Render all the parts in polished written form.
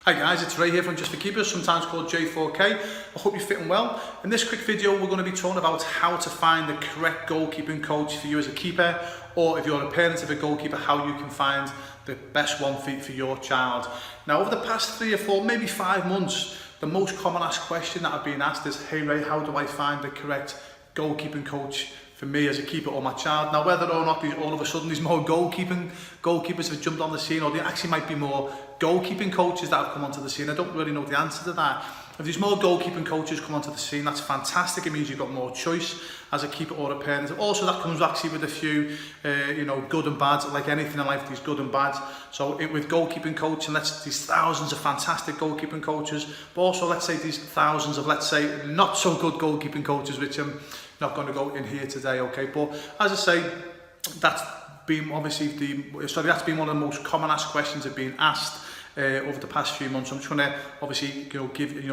Hi guys, it's Ray here from Just for Keepers, sometimes called J4K. I hope you're fitting well. In this quick video, we're going to be talking about how to find the correct goalkeeping coach for you as a keeper, or if you're a parent of a goalkeeper, how you can find the best one for your child. Now, over the past 3 or 4, maybe 5 months, the most common asked question that I've been asked is, hey Ray, how do I find the correct goalkeeping coach for me as a keeper or my child? Now, whether or not all of a sudden there's more goalkeepers have jumped on the scene, or there actually might be more goalkeeping coaches that have come onto the scene, I don't really know the answer to that. If there's more goalkeeping coaches come onto the scene, that's fantastic. It means you've got more choice as a keeper or a parent. Also, that comes actually with a few, good and bad. Like anything in life, there's good and bad. So with goalkeeping coaching, there's thousands of fantastic goalkeeping coaches, but also let's say there's thousands of, let's say, not so good goalkeeping coaches, which I'm not going to go in here today, okay? But as I say, that's been obviously that's been one of the most common asked questions that have been asked over the past few months. I'm just going to obviously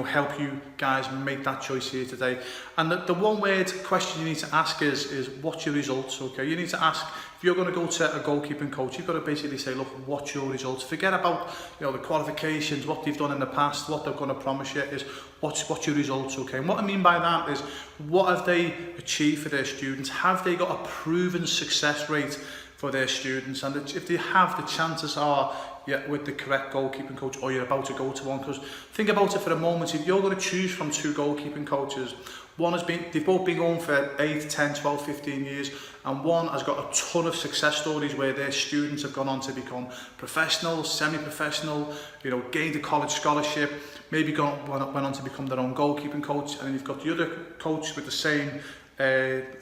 help you guys make that choice here today. And the one word question you need to ask is what's your results? Okay, you need to ask, if you're going to go to a goalkeeping coach, you've got to basically say, look, what's your results? Forget about the qualifications, what they've done in the past, what they're going to promise you. Is what's your results? Okay, and what I mean by that is, what have they achieved for their students? Have they got a proven success rate for their students? And if they have, the chances are, with the correct goalkeeping coach, or you're about to go to one. Because think about it for a moment, if you're going to choose from 2 goalkeeping coaches, they've both been going for 8, 10, 12, 15 years, and one has got a ton of success stories where their students have gone on to become professional, semi-professional, gained a college scholarship, maybe went on to become their own goalkeeping coach. And then you've got the other coach with the same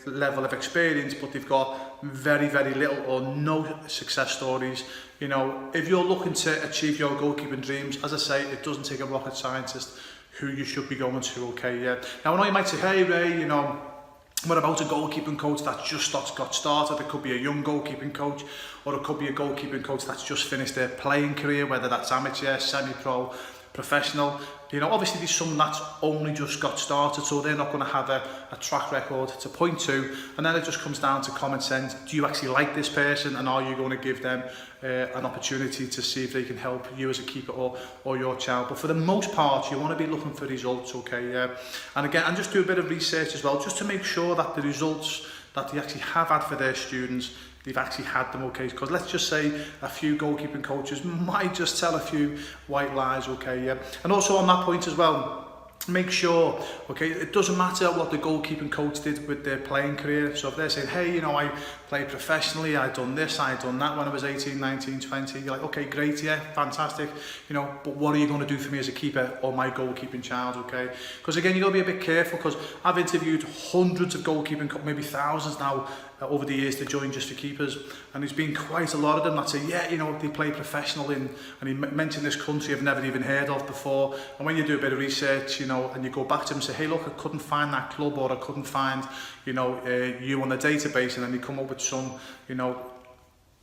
level of experience, but they've got very, very little or no success stories. If you're looking to achieve your goalkeeping dreams, as I say, it doesn't take a rocket scientist who you should be going to, okay? Yeah. Now, I know you might say, hey Ray, what about a goalkeeping coach that just got started? It could be a young goalkeeping coach, or it could be a goalkeeping coach that's just finished their playing career, whether that's amateur, semi-pro, professional. Obviously there's some that's only just got started, so they're not going to have a track record to point to, and then it just comes down to common sense. Do you actually like this person, and are you going to give them an opportunity to see if they can help you as a keeper or your child? But for the most part, you want to be looking for results, okay? Yeah. And again, and just do a bit of research as well, just to make sure that the results that they actually have had for their students, they've actually had them, okay? Because let's just say a few goalkeeping coaches might just tell a few white lies, okay? Yeah. And also on that point as well, make sure, okay, it doesn't matter what the goalkeeping coach did with their playing career. So if they're saying, hey, I played professionally, I done this, I done that when I was 18, 19, 20, you're like, okay, great, yeah, fantastic, but what are you going to do for me as a keeper or my goalkeeping child, okay? Because again, you've got to be a bit careful, because I've interviewed hundreds of goalkeeping, maybe thousands now, over the years to join Just for Keepers, and there's been quite a lot of them that say, yeah, they play professional and he mentioned this country I've never even heard of before. And when you do a bit of research, and you go back to them and say, hey, look, I couldn't find that club, or I couldn't find, you on the database, and then they come up with some,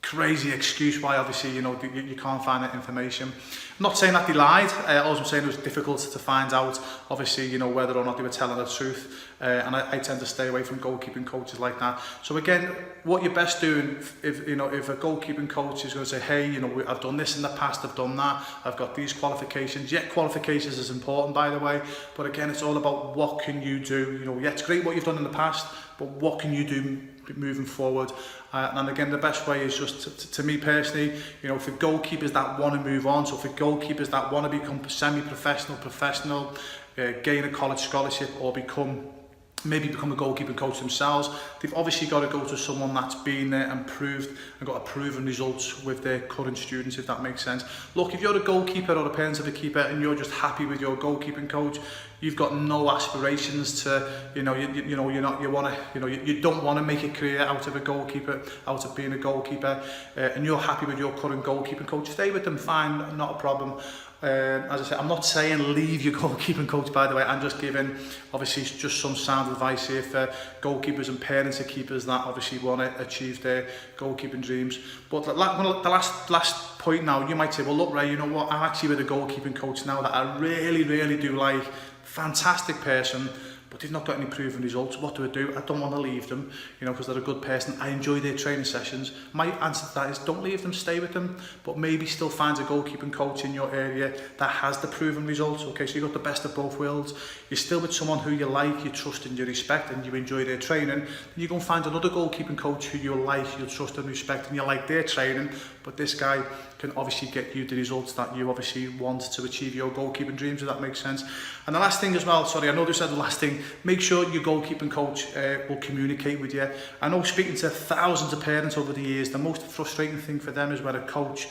crazy excuse why obviously you can't find that information. I'm not saying that they lied, all I'm saying it was difficult to find out obviously whether or not they were telling the truth, and I tend to stay away from goalkeeping coaches like that. So again, what you're best doing if a goalkeeping coach is going to say, hey, I've done this in the past, I've done that, I've got these qualifications. Yeah, qualifications is important, by the way, but again, it's all about what can you do. Yeah, it's great what you've done in the past, but what can you do moving forward? And again, the best way is just to me personally, for goalkeepers that want to move on, so for goalkeepers that want to become semi-professional, professional, gain a college scholarship, or maybe become a goalkeeping coach themselves, they've obviously got to go to someone that's been there and proved and got a proven results with their current students, if that makes sense. Look, if you're a goalkeeper or a parent of a keeper and you're just happy with your goalkeeping coach, you've got no aspirations to, you don't want to make a career out of a goalkeeper, out of being a goalkeeper, and you're happy with your current goalkeeping coach, stay with them, fine, not a problem. As I say, I'm not saying leave your goalkeeping coach, by the way. I'm just giving obviously just some sound advice here for goalkeepers and parents of keepers that obviously want to achieve their goalkeeping dreams. But the last point now, you might say, well look Ray, I'm actually with a goalkeeping coach now that I really, really do like. Fantastic person, but but they've not got any proven results. What do? I don't want to leave them, you know, because they're a good person. I enjoy their training sessions. My answer to that is don't leave them, stay with them, but maybe still find a goalkeeping coach in your area that has the proven results. Okay, so you've got the best of both worlds. You're still with someone who you like, you trust and you respect, and you enjoy their training. Then you go and find another goalkeeping coach who you like, you trust and respect, and you like their training, but this guy can obviously get you the results that you obviously want to achieve your goalkeeping dreams, if that makes sense. And the last thing as well, sorry, I know this said the last thing, make sure your goalkeeping coach will communicate with you. I know, speaking to thousands of parents over the years, the most frustrating thing for them is when a coach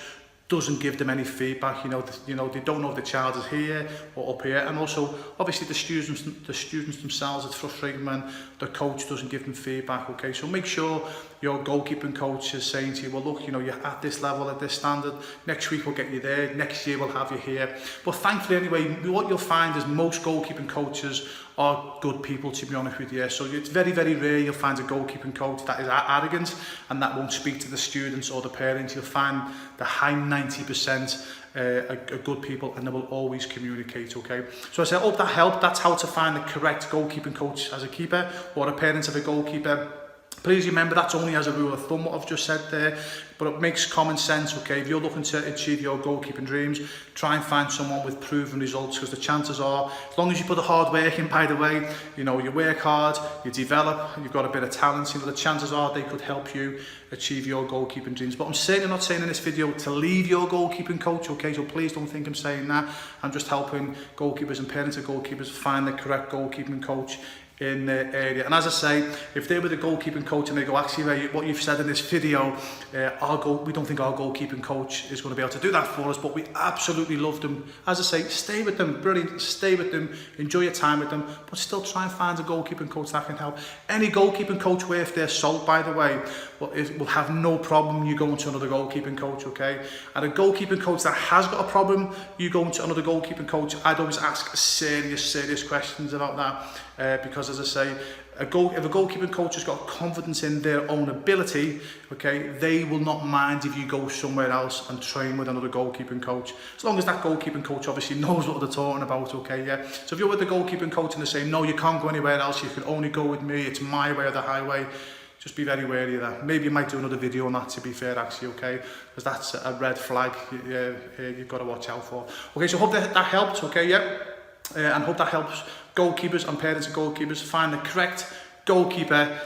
doesn't give them any feedback. You know, they don't know if the child is here or up here, and also obviously the students themselves. It's frustrating when the coach doesn't give them feedback. Okay, so make sure your goalkeeping coach is saying to you, well, look, you know, you're at this level, at this standard. Next week we'll get you there. Next year we'll have you here. But thankfully, anyway, what you'll find is most goalkeeping coaches are good people, to be honest with you. So it's very, very rare you'll find a goalkeeping coach that is arrogant and that won't speak to the students or the parents. You'll find the high 90% are good people, and they will always communicate. Okay, so I hope that helped. That's how to find the correct goalkeeping coach as a keeper or a parent of a goalkeeper. Please remember, that's only as a rule of thumb what I've just said there, but it makes common sense. Okay, if you're looking to achieve your goalkeeping dreams, try and find someone with proven results, because the chances are, as long as you put the hard work in, by the way, you know, you work hard, you develop, you've got a bit of talent, you know, the chances are they could help you achieve your goalkeeping dreams. But I'm certainly not saying in this video to leave your goalkeeping coach. Okay, so please don't think I'm saying that. I'm just helping goalkeepers and parents of goalkeepers find the correct goalkeeping coach in the area. And as I say, if they were the goalkeeping coach and they go, actually, Ray, what you've said in this video, we don't think our goalkeeping coach is going to be able to do that for us, but we absolutely love them. As I say, stay with them, brilliant, stay with them, enjoy your time with them, but still try and find a goalkeeping coach that can help. Any goalkeeping coach worth their salt, by the way, will have no problem you going to another goalkeeping coach. Okay, and a goalkeeping coach that has got a problem you going to another goalkeeping coach, I'd always ask serious questions about that, because as I say, if a goalkeeping coach has got confidence in their own ability, okay, they will not mind if you go somewhere else and train with another goalkeeping coach, as long as that goalkeeping coach obviously knows what they're talking about. Okay, yeah. So if you're with the goalkeeping coach and they're saying, no, you can't go anywhere else, you can only go with me, it's my way or the highway, just be very wary of that. Maybe you might do another video on that, to be fair, actually, okay, because that's a red flag you've got to watch out for. Okay, so hope that helped. Okay, yeah, and hope that helps goalkeepers and parents of goalkeepers find the correct goalkeeper,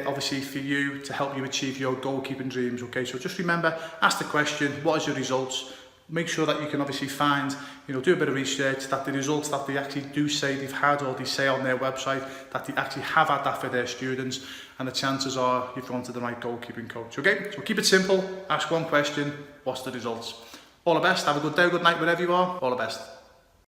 obviously for you, to help you achieve your goalkeeping dreams. Okay, so just remember, ask the question, what is your results? Make sure that you can obviously find, you know, do a bit of research that the results that they actually do say they've had, or they say on their website that they actually have had that for their students, and the chances are you've gone to the right goalkeeping coach. Okay, so keep it simple, ask one question, what's the results? All the best, have a good day, good night, wherever you are, all the best.